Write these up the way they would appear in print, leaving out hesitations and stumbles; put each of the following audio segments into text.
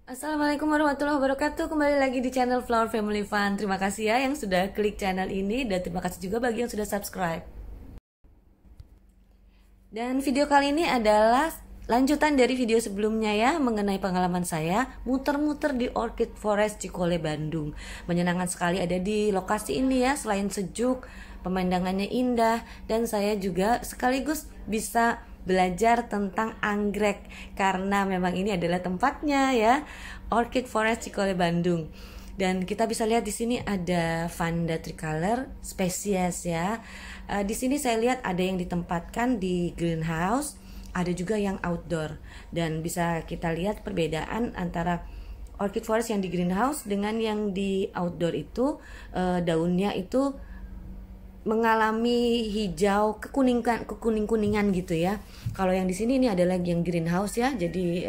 Assalamualaikum warahmatullahi wabarakatuh. Kembali lagi di channel Flower Family Fun. Terima kasih ya yang sudah klik channel ini, dan terima kasih juga bagi yang sudah subscribe. Dan video kali ini adalah lanjutan dari video sebelumnya ya, mengenai pengalaman saya muter-muter di Orchid Forest Cikole, Bandung. Menyenangkan sekali ada di lokasi ini ya, selain sejuk, pemandangannya indah, dan saya juga sekaligus bisa belajar tentang anggrek karena memang ini adalah tempatnya ya, Orchid Forest Cikole, Bandung. Dan kita bisa lihat di sini ada Vanda tricolor spesies ya. Di sini saya lihat ada yang ditempatkan di greenhouse, ada juga yang outdoor, dan bisa kita lihat perbedaan antara Orchid Forest yang di greenhouse dengan yang di outdoor itu, daunnya itu mengalami hijau kekuning-kuningan gitu ya. Kalau yang di sini ini adalah yang greenhouse ya, jadi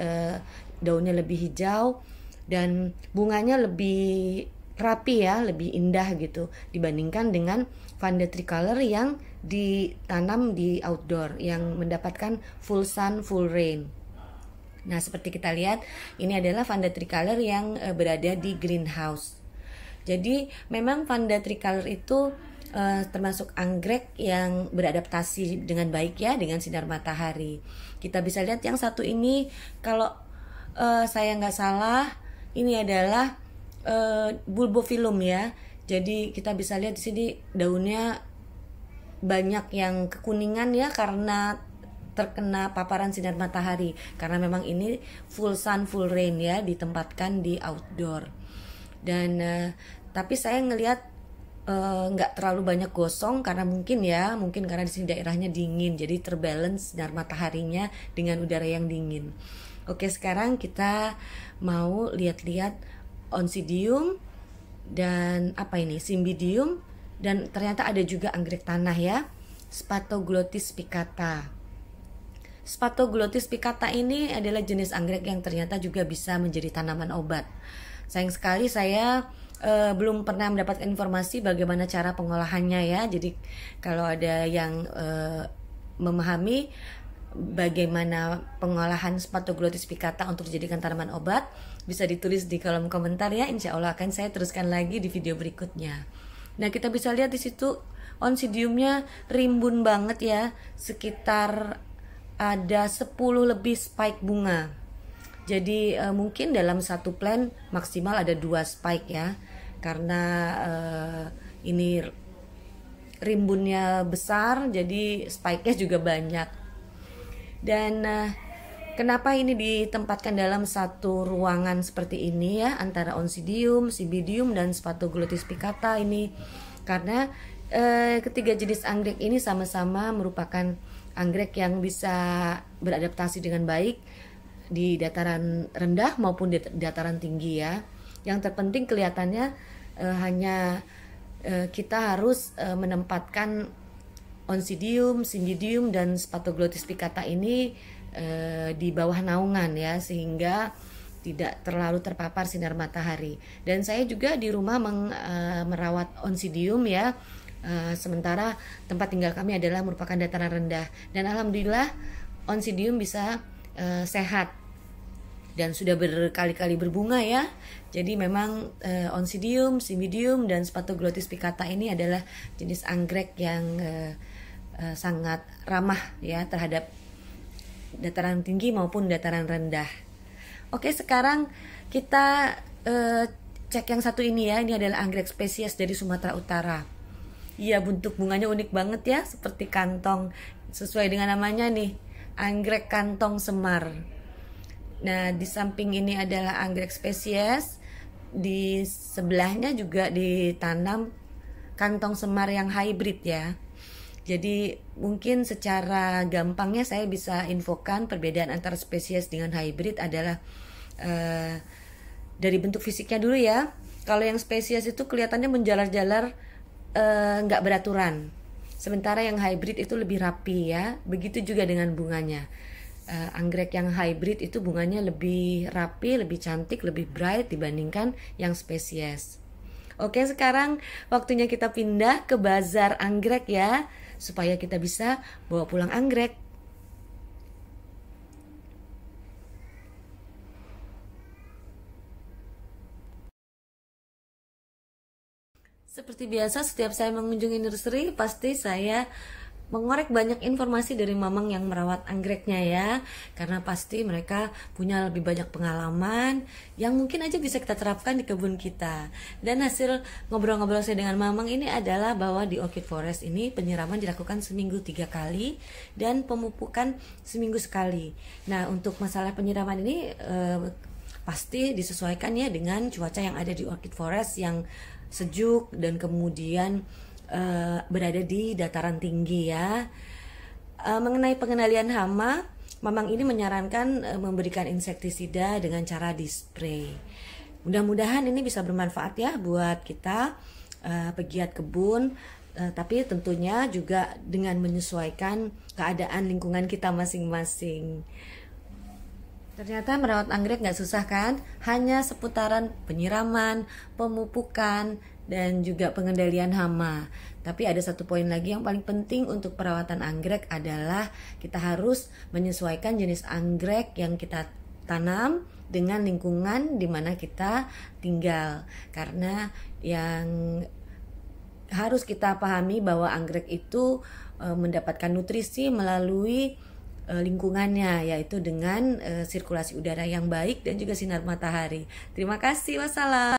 daunnya lebih hijau dan bunganya lebih rapi ya, lebih indah gitu dibandingkan dengan Vanda tricolor yang ditanam di outdoor yang mendapatkan full sun, full rain. Nah, seperti kita lihat ini adalah Vanda tricolor yang berada di greenhouse. Jadi memang Vanda tricolor itu termasuk anggrek yang beradaptasi dengan baik ya dengan sinar matahari. Kita bisa lihat yang satu ini, kalau saya nggak salah ini adalah bulbophyllum ya. Jadi kita bisa lihat di sini daunnya banyak yang kekuningan ya karena terkena paparan sinar matahari, karena memang ini full sun full rain ya, ditempatkan di outdoor. Dan tapi saya ngelihat nggak terlalu banyak gosong karena mungkin karena di sini daerahnya dingin, jadi terbalance sinar mataharinya dengan udara yang dingin. Oke, sekarang kita mau lihat-lihat Oncidium dan Cymbidium, dan ternyata ada juga anggrek tanah ya, Spathoglottis spicata. Spathoglottis spicata ini adalah jenis anggrek yang ternyata juga bisa menjadi tanaman obat. Sayang sekali saya belum pernah mendapatkan informasi bagaimana cara pengolahannya ya. Jadi kalau ada yang memahami bagaimana pengolahan Spathoglottis spicata untuk dijadikan tanaman obat, bisa ditulis di kolom komentar ya. Insya Allah akan saya teruskan lagi di video berikutnya. Nah, kita bisa lihat di situ Oncidiumnya rimbun banget ya, sekitar ada 10 lebih spike bunga. Jadi mungkin dalam satu plant maksimal ada 2 spike ya, karena ini rimbunnya besar, jadi spike-nya juga banyak. Dan kenapa ini ditempatkan dalam satu ruangan seperti ini ya, antara Oncidium, Cymbidium, dan Spathoglottis spicata ini? Karena ketiga jenis anggrek ini sama-sama merupakan anggrek yang bisa beradaptasi dengan baik di dataran rendah maupun di dataran tinggi ya. Yang terpenting kelihatannya hanya kita harus menempatkan Oncidium, Cymbidium, dan Spathoglottis spicata ini di bawah naungan ya, sehingga tidak terlalu terpapar sinar matahari. Dan saya juga di rumah merawat Oncidium ya, sementara tempat tinggal kami adalah merupakan dataran rendah, dan alhamdulillah Oncidium bisa sehat dan sudah berkali-kali berbunga ya. Jadi memang Oncidium, Cymbidium, dan Spathoglottis spicata ini adalah jenis anggrek yang sangat ramah ya terhadap dataran tinggi maupun dataran rendah. Oke, sekarang kita cek yang satu ini ya. Ini adalah anggrek spesies dari Sumatera Utara. Iya, bentuk bunganya unik banget ya, seperti kantong, sesuai dengan namanya nih, anggrek kantong semar. Nah, di samping ini adalah anggrek spesies, di sebelahnya juga ditanam kantong semar yang hybrid ya. Jadi mungkin secara gampangnya saya bisa infokan perbedaan antara spesies dengan hybrid adalah dari bentuk fisiknya dulu ya. Kalau yang spesies itu kelihatannya menjalar-jalar, nggak beraturan, sementara yang hybrid itu lebih rapi ya. Begitu juga dengan bunganya. Anggrek yang hybrid itu bunganya lebih rapi, lebih cantik, lebih bright dibandingkan yang spesies. Oke, sekarang waktunya kita pindah ke bazar anggrek ya. supaya kita bisa bawa pulang anggrek. Seperti biasa, setiap saya mengunjungi nursery, pasti saya mengorek banyak informasi dari mamang yang merawat anggreknya ya. Karena pasti mereka punya lebih banyak pengalaman yang mungkin aja bisa kita terapkan di kebun kita. Dan hasil ngobrol-ngobrol saya dengan mamang ini adalah bahwa di Orchid Forest ini penyiraman dilakukan seminggu 3 kali dan pemupukan seminggu sekali. Nah, untuk masalah penyiraman ini pasti disesuaikan ya dengan cuaca yang ada di Orchid Forest yang sejuk dan kemudian berada di dataran tinggi ya. Mengenai pengendalian hama, mamang ini menyarankan memberikan insektisida dengan cara dispray. Mudah-mudahan ini bisa bermanfaat ya buat kita pegiat kebun, tapi tentunya juga dengan menyesuaikan keadaan lingkungan kita masing-masing. Ternyata merawat anggrek nggak susah kan? Hanya seputaran penyiraman, pemupukan, dan juga pengendalian hama. Tapi ada satu poin lagi yang paling penting untuk perawatan anggrek adalah kita harus menyesuaikan jenis anggrek yang kita tanam dengan lingkungan di mana kita tinggal. Karena yang harus kita pahami bahwa anggrek itu mendapatkan nutrisi melalui lingkungannya, yaitu dengan sirkulasi udara yang baik dan juga sinar matahari. Terima kasih, wassalam.